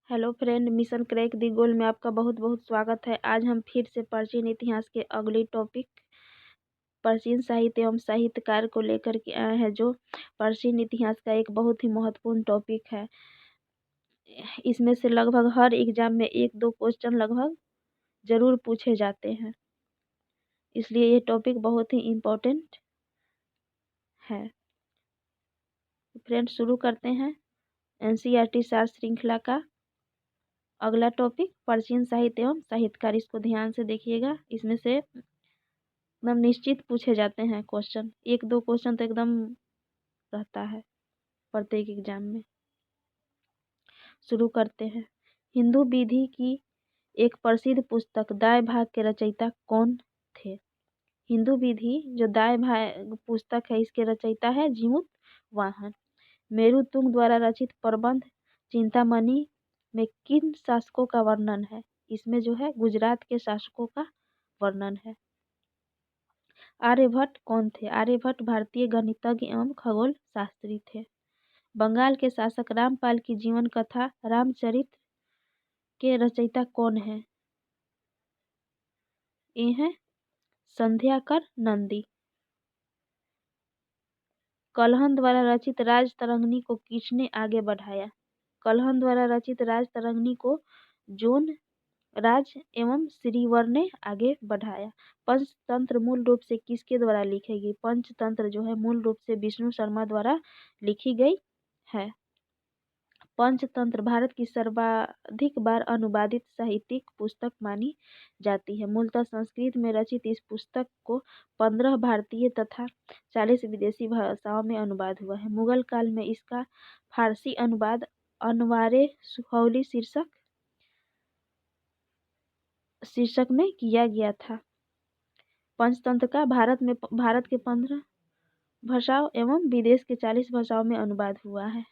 Hello friend, mission crack दी गोल में आपका बहुत बहुत स्वागत है। आज हम फिर से प्राचीन इतिहास के अगली टॉपिक प्राचीन साहित्य एवं साहित्यकार को लेकर के आए हैं, जो प्राचीन इतिहास का एक बहुत ही महत्वपूर्ण टॉपिक है। इसमें से लगभग हर एग्जाम में एक दो क्वेश्चन लगभग जरूर पूछे जाते हैं, इसलिए ये टॉपिक बहुत ही इम्पोर्टेंट है। फ्रेंड, शुरू करते हैं एनसीईआरटी सार श्रृंखला का अगला टॉपिक प्राचीन साहित्य एवं साहित्यकार। इसको ध्यान से देखिएगा, इसमें से एकदम निश्चित पूछे जाते हैं क्वेश्चन। एक दो क्वेश्चन तो एकदम रहता है प्रत्येक एग्जाम में। शुरू करते हैं। हिंदू विधि की एक प्रसिद्ध पुस्तक दाय भाग के रचयिता कौन थे? हिंदू विधि जो दाय भाग पुस्तक है, इसके रचयिता है जीमूत वाहन। मेरुतुंग द्वारा रचित प्रबंध चिंतामणि में किन शासकों का वर्णन है? इसमें जो है गुजरात के शासकों का वर्णन है। आर्यभट्ट कौन थे? आर्यभट्ट भारतीय गणितज्ञ एवं खगोल शास्त्री थे। बंगाल के शासक रामपाल की जीवन कथा रामचरित के रचयिता कौन है? ये है संध्याकर नंदी। कल्हण द्वारा रचित राजतरंगिणी को किसने आगे बढ़ाया? कल्हण द्वारा रचित राजतरंगिणी को जोन राज एवं श्रीवर ने आगे बढ़ाया। पंचतंत्र मूल रूप से किसके द्वारा लिखी गई? पंचतंत्र जो है मूल रूप से विष्णु शर्मा द्वारा लिखी गई है। पंचतंत्र भारत की सर्वाधिक बार अनुवादित साहित्यिक पुस्तक मानी जाती है। मूलतः संस्कृत में रचित इस पुस्तक को 15 भारतीय तथा 40 विदेशी भाषाओं में अनुवाद हुआ है। मुगल काल में इसका फारसी अनुवाद अनवारे सुखौली शीर्षक में किया गया था। पंचतंत्र का भारत के 15 भाषाओं एवं विदेश के 40 भाषाओं में अनुवाद हुआ है।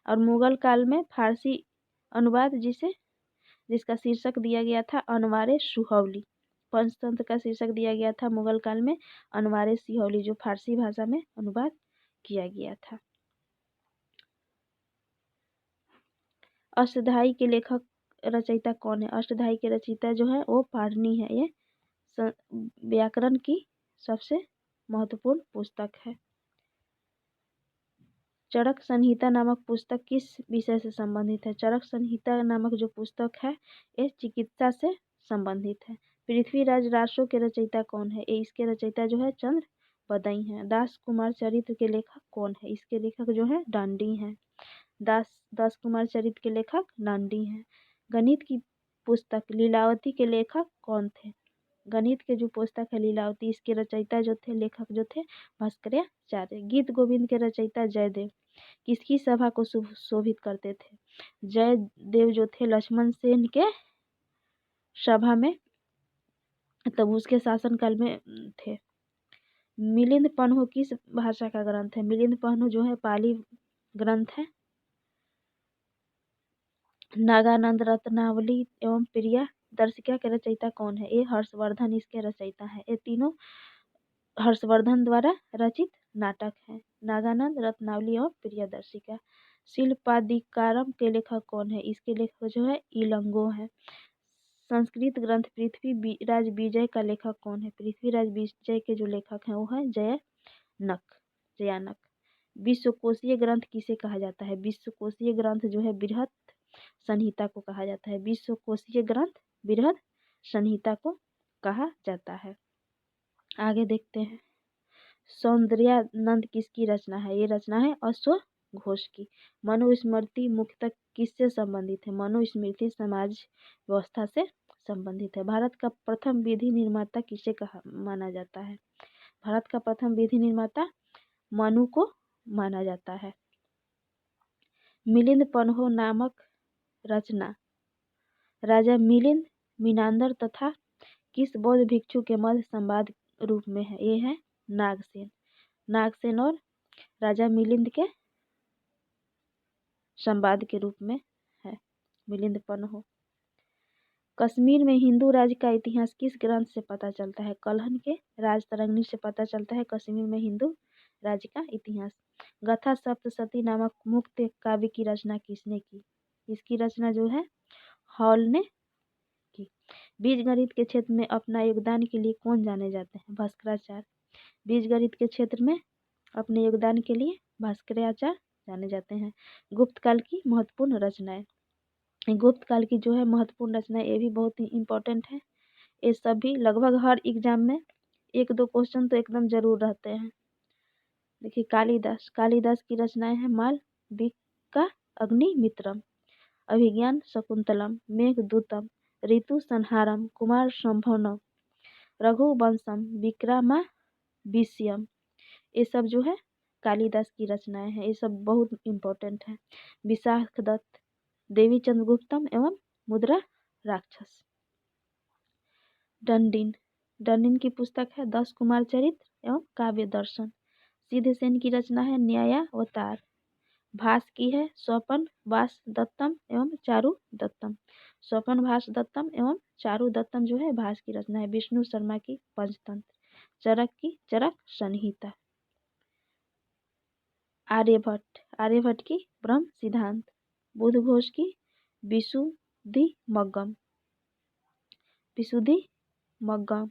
और मुगल काल में फारसी अनुवाद जिसका शीर्षक दिया गया था अनवारे सुहौली। पंचतंत्र का शीर्षक दिया गया था मुगल काल में अनवारे सुहौली, जो फारसी भाषा में अनुवाद किया गया था। अष्टधाई के लेखक रचयिता कौन है? अष्टधाई के रचयिता जो है वो पाणिनि है। ये व्याकरण की सबसे महत्वपूर्ण पुस्तक है। चरक संहिता नामक पुस्तक किस विषय से संबंधित है? चरक संहिता नामक जो पुस्तक है ये चिकित्सा से संबंधित है। पृथ्वीराज रासो के रचयिता कौन है? इसके रचयिता जो है चंद्र बदई हैं। दास कुमार चरित्र के लेखक कौन है? इसके लेखक जो है डांडी हैं। दास कुमार चरित्र के लेखक डांडी हैं। गणित की पुस्तक लीलावती के लेखक कौन थे? गणित के जो पुस्तक है लीलावती, इसके रचयिता जो थे लेखक जो थे भास्कराचार्य। गीत गोविंद के रचयिता जयदेव किसकी सभा को शोभित करते थे? जयदेव जो थे लक्ष्मण सेन के सभा में, तब उसके शासनकाल में थे। मिलिंद पन्हो किस भाषा का ग्रंथ है? मिलिंद पन्हो जो है पाली ग्रंथ है। नागानंद रत्नावली एवं प्रिया दर्शिका के रचयिता कौन है? ये हर्षवर्धन इसके रचयिता है। ये तीनों हर्षवर्धन द्वारा रचित नाटक है। नागानंद, रत्नावली और प्रियदर्शिका। शिल्पादिकारम के लेखक कौन है? इसके लेखक जो है इलंगो है। संस्कृत ग्रंथ पृथ्वीराज विजय का लेखक कौन है? पृथ्वीराज विजय के जो लेखक हैं वो है जयानक। विश्वकोशीय ग्रंथ किसे कहा जाता है? विश्वकोशीय ग्रंथ जो है बृहत संहिता को कहा जाता है। विश्वकोशीय ग्रंथ बृहत संहिता को कहा जाता है। आगे देखते हैं। सौंदर्यानंद किसकी रचना है? ये रचना है अश्वघोष की। मनुस्मृति मुख्यतः किससे संबंधित है? मनुस्मृति समाज व्यवस्था से संबंधित है। भारत का प्रथम विधि निर्माता किसे कहा माना जाता है? भारत का प्रथम विधि निर्माता मनु को माना जाता है। मिलिंद पन्हो नामक रचना राजा मिलिंद मीनांदर तथा किस बौद्ध भिक्षु के मध्य संवाद रूप में है? ये है नागसेन और राजा मिलिंद के संवाद के रूप में है मिलिंद पन्हो। कश्मीर में हिंदू राज्य का इतिहास किस ग्रंथ से पता चलता है? कल्हण के राजतरंगिणी से पता चलता है कश्मीर में हिंदू राज्य का इतिहास। गाथा सप्तशती नामक मुक्त काव्य की रचना किसने की? इसकी रचना जो है हॉल ने की। बीजगणित के क्षेत्र में अपना योगदान के लिए कौन जाने जाते हैं? भास्कराचार्य। बीजगणित के क्षेत्र में अपने योगदान के लिए भास्कराचार्य जाने जाते हैं। गुप्त काल की महत्वपूर्ण रचनाएं। गुप्त काल की जो है महत्वपूर्ण रचनाएं ये भी बहुत ही इम्पोर्टेंट है। ये सभी लगभग हर एग्जाम में 1-2 क्वेश्चन तो एकदम जरूर रहते हैं। देखिए कालिदास। कालिदास की रचनाएं हैं मालविका अग्निमित्रम, अभिज्ञान शकुंतलम, मेघदूतम, ऋतु संहारम, कुमार संभवम, रघुवंशम, विक्रमादित्यम। ये सब जो है कालिदास की रचनाएं हैं। ये सब बहुत इम्पोर्टेंट है। विशाखदत्त, देवी चंद्रगुप्तम एवं मुद्रा राक्षस। डंडिन। डंडिन की पुस्तक है 10 कुमार चरित्र एवं काव्य दर्शन। सीधे सेन की रचना है न्यायावतार। भास की है स्वपन वास दत्तम एवं चारु दत्तम। स्वपन भास दत्तम एवं चारु दत्तम जो है भास की रचना है। विष्णु शर्मा की पंचतंत्र। चरक की चरक संहिता। आर्यभट्ट। आर्यभट्ट की ब्रह्म सिद्धांत। बुध घोष की विशुद्धिमग्गम। विशुद्धिमग्गम।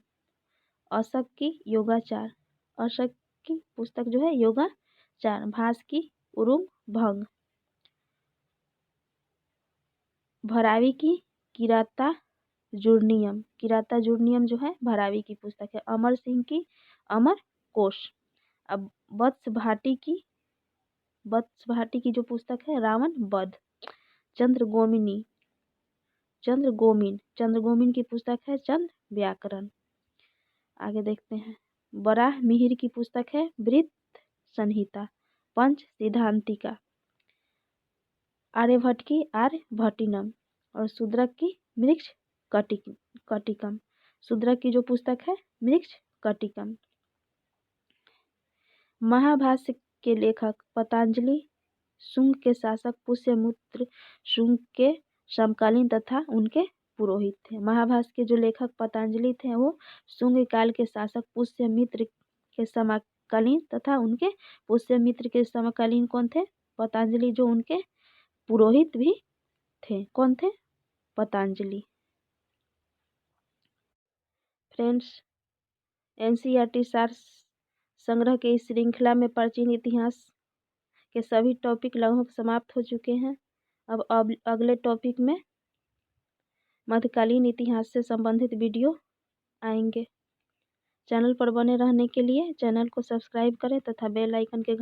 अशक की योगाचार। अशक की पुस्तक जो है योगाचार। भास की उरुम भंग। भरावी की किरातार्जुनीयम। किरातार्जुनीयम जो है भरावी की पुस्तक है। अमर सिंह की अमर कोश। अब वत्स भाटी की जो पुस्तक है रावण वध। चंद्रगोमिनी। चंद्रगोमिन की पुस्तक है चंद्र व्याकरण। आगे देखते हैं। बराह मिहिर की पुस्तक है वृत्त संहिता। पंच सिद्धांतिका। आर्यभट्ट की आर्यभट्टिनम और शूद्रक की मृक्ष कटिकम। शूद्रक की जो पुस्तक है मृक्ष कटिकम। महाभाष्य के लेखक पतंजलि शुंग के शासक पुष्यमित्र शुंग के समकालीन तथा उनके पुरोहित थे। महाभाष्य के जो लेखक पतंजलि थे वो शुंग काल के शासक पुष्यमित्र के समकालीन तथा उनके पुष्यमित्र के समकालीन कौन थे? पतंजलि जो उनके पुरोहित भी थे। कौन थे? पतंजलि। फ्रेंड्स, एनसीईआरटी सार संग्रह के इस श्रृंखला में प्राचीन इतिहास के सभी टॉपिक लगभग समाप्त हो चुके हैं। अब अगले टॉपिक में मध्यकालीन इतिहास से संबंधित वीडियो आएंगे। चैनल पर बने रहने के लिए चैनल को सब्सक्राइब करें तथा बेल आइकन के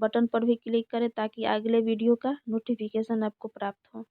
बटन पर भी क्लिक करें ताकि अगले वीडियो का नोटिफिकेशन आपको प्राप्त हो।